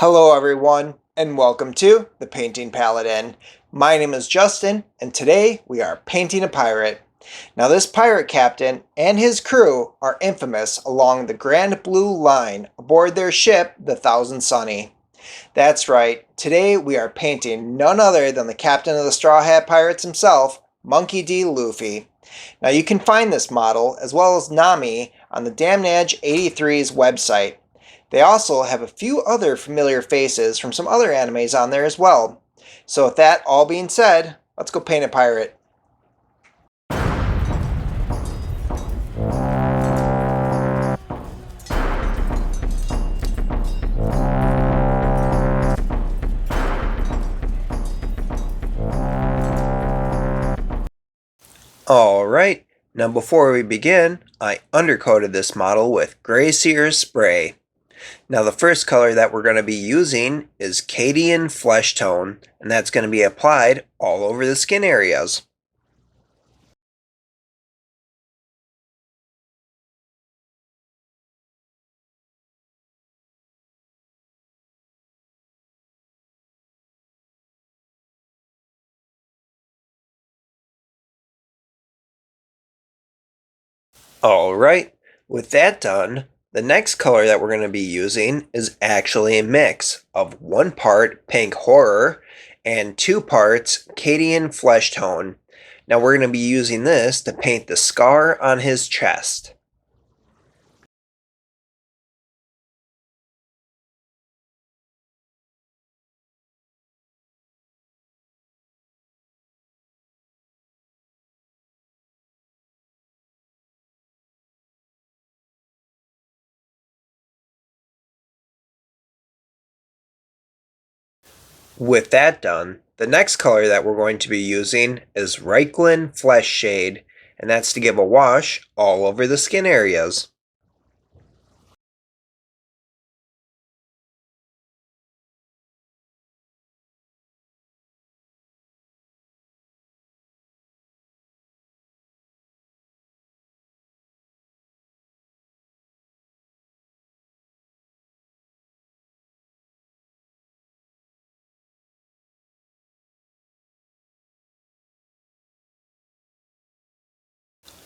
Hello everyone, and welcome to the Painting Paladin. My name is Justin, and today we are painting a pirate. Now this pirate captain and his crew are infamous along the Grand Blue Line aboard their ship, the Thousand Sunny. That's right, today we are painting none other than the captain of the Straw Hat Pirates himself, Monkey D. Luffy. Now you can find this model, as well as Nami, on the Damnage 83's website. They also have a few other familiar faces from some other animes on there as well. So with that all being said, let's go paint a pirate. Alright, now before we begin, I undercoated this model with Gray Sears spray. Now the first color that we're going to be using is Cadian Fleshtone, and that's going to be applied all over the skin areas. Alright, with that done, the next color that we're going to be using is actually a mix of 1 part Pink Horror and 2 parts Cadian Fleshtone. Now we're going to be using this to paint the scar on his chest. With that done, the next color that we're going to be using is Reikland Fleshshade, and that's to give a wash all over the skin areas.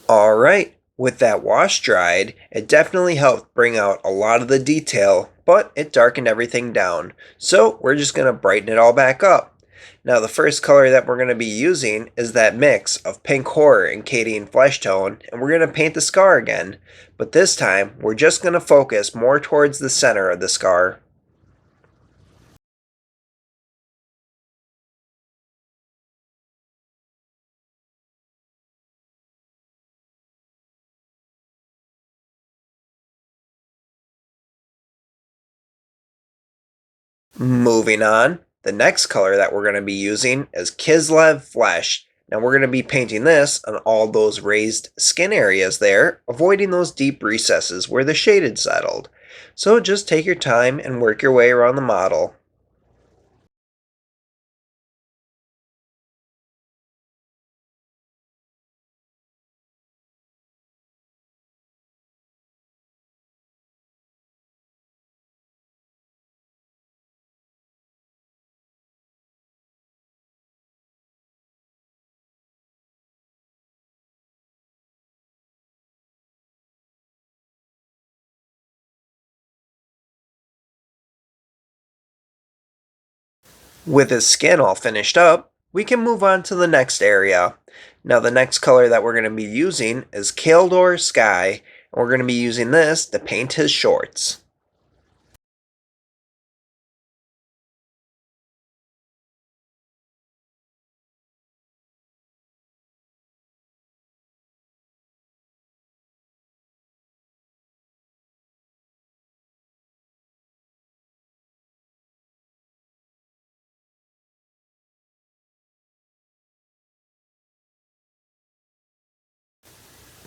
Alright, with that wash dried, it definitely helped bring out a lot of the detail, but it darkened everything down. So we're just going to brighten it all back up. Now the first color that we're going to be using is that mix of Pink Horror and Cadian Fleshtone, and we're going to paint the scar again. But this time, we're just going to focus more towards the center of the scar. Moving on, the next color that we're going to be using is Kislev Flesh. Now we're going to be painting this on all those raised skin areas there, avoiding those deep recesses where the shade had settled. So just take your time and work your way around the model. With his skin all finished up, we can move on to the next area. Now the next color that we're going to be using is Caledor Sky, and we're going to be using this to paint his shorts.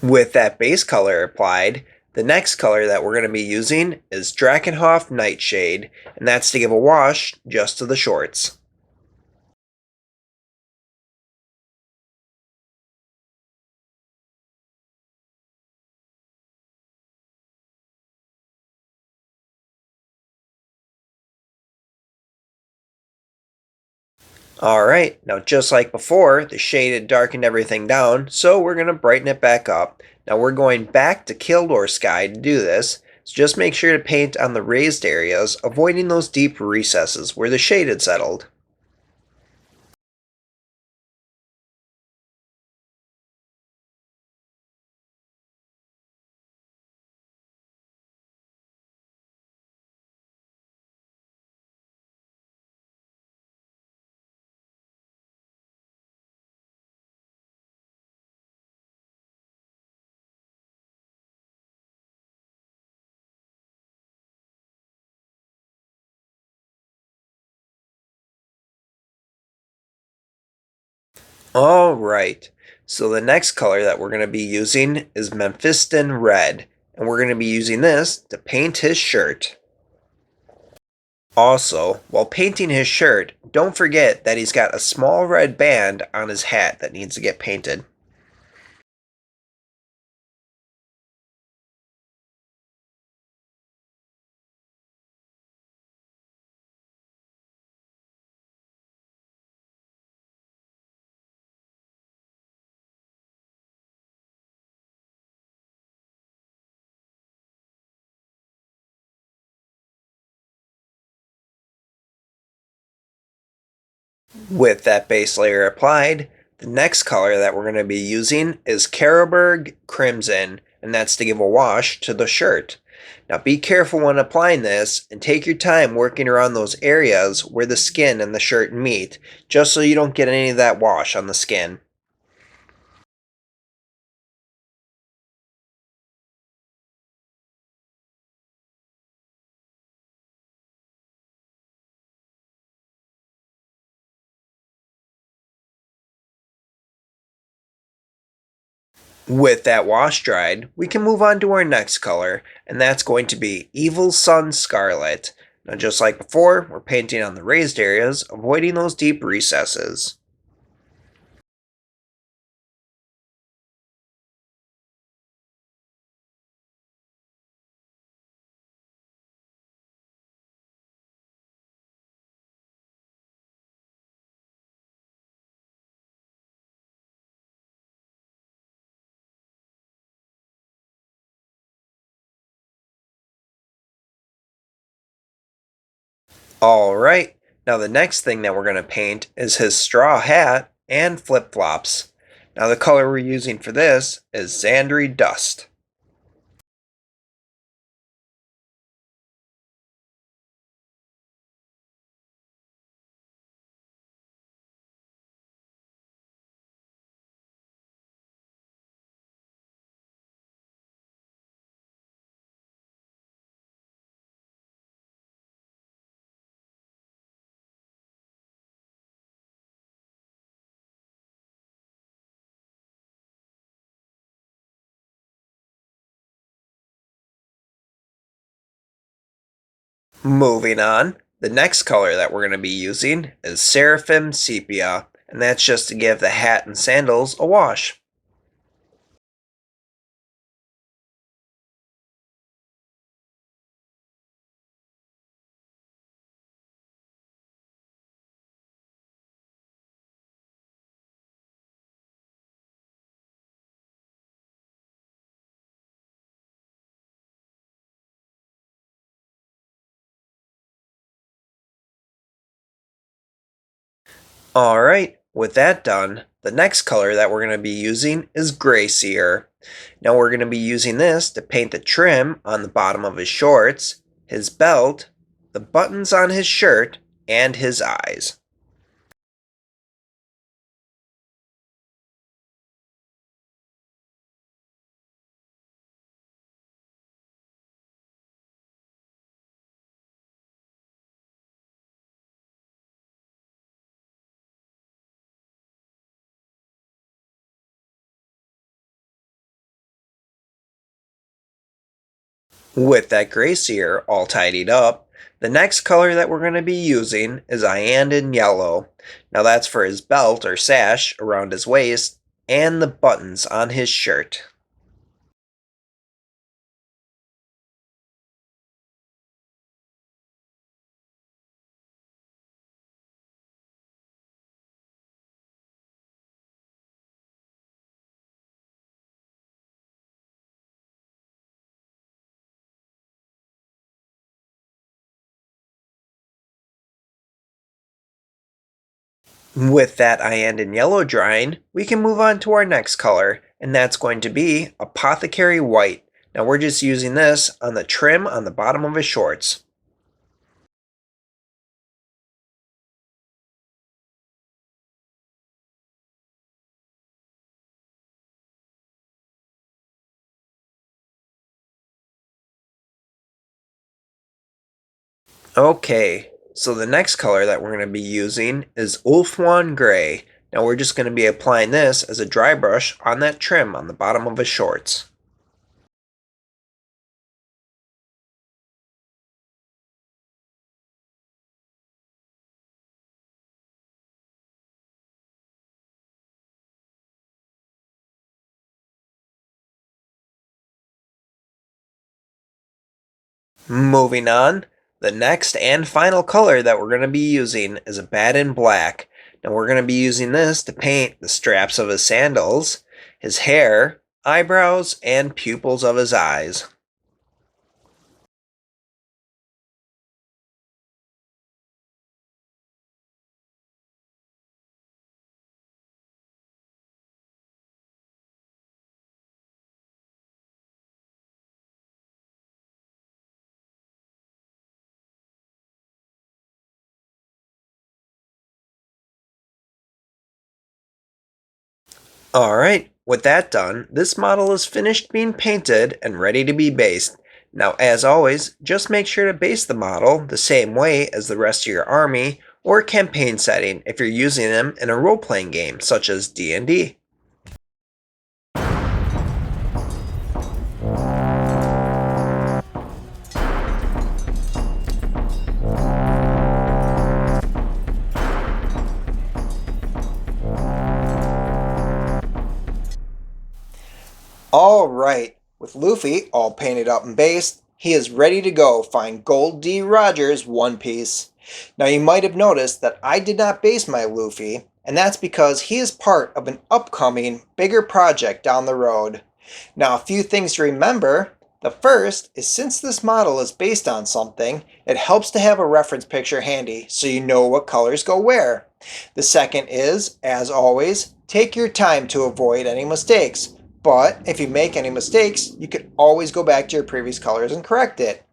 With that base color applied, the next color that we're going to be using is Drakenhof Nightshade, and that's to give a wash just to the shorts. Alright, now just like before, the shade had darkened everything down, so we're going to brighten it back up. Now we're going back to Caledor Sky to do this, so just make sure to paint on the raised areas, avoiding those deep recesses where the shade had settled. Alright, so the next color that we're going to be using is Mephiston Red, and we're going to be using this to paint his shirt. Also, while painting his shirt, don't forget that he's got a small red band on his hat that needs to get painted. With that base layer applied, the next color that we're going to be using is Carroburg Crimson, and that's to give a wash to the shirt. Now be careful when applying this and take your time working around those areas where the skin and the shirt meet, just so you don't get any of that wash on the skin. With that wash dried, we can move on to our next color, and that's going to be Evil Sun Scarlet. Now just like before, we're painting on the raised areas, avoiding those deep recesses. Alright, now the next thing that we're going to paint is his straw hat and flip-flops. Now the color we're using for this is Zandri Dust. Moving on, the next color that we're going to be using is Seraphim Sepia, and that's just to give the hat and sandals a wash. Alright, with that done, the next color that we're going to be using is Gray Seer. Now we're going to be using this to paint the trim on the bottom of his shorts, his belt, the buttons on his shirt, and his eyes. With that gray sear all tidied up, the next color that we're going to be using is Iyanden Yellow. Now that's for his belt or sash around his waist and the buttons on his shirt. With that Iyanden Yellow drying, we can move on to our next color, and that's going to be Apothecary White. Now we're just using this on the trim on the bottom of his shorts. Okay, so the next color that we're going to be using is Ulfwan Gray. Now we're just going to be applying this as a dry brush on that trim on the bottom of his shorts. Moving on, the next and final color that we're going to be using is Abaddon Black. Now we're going to be using this to paint the straps of his sandals, his hair, eyebrows, and pupils of his eyes. Alright, with that done, this model is finished being painted and ready to be based. Now as always, just make sure to base the model the same way as the rest of your army or campaign setting if you're using them in a role-playing game such as D&D. Alright, with Luffy all painted up and based, he is ready to go find Gold D. Rogers' One Piece. Now you might have noticed that I did not base my Luffy, and that's because he is part of an upcoming, bigger project down the road. Now a few things to remember. The first is since this model is based on something, it helps to have a reference picture handy so you know what colors go where. The second is, as always, take your time to avoid any mistakes. But if you make any mistakes, you can always go back to your previous colors and correct it.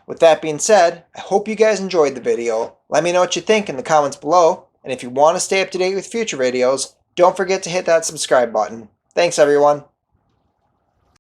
With that being said, I hope you guys enjoyed the video. Let me know what you think in the comments below. And if you want to stay up to date with future videos, don't forget to hit that subscribe button. Thanks everyone.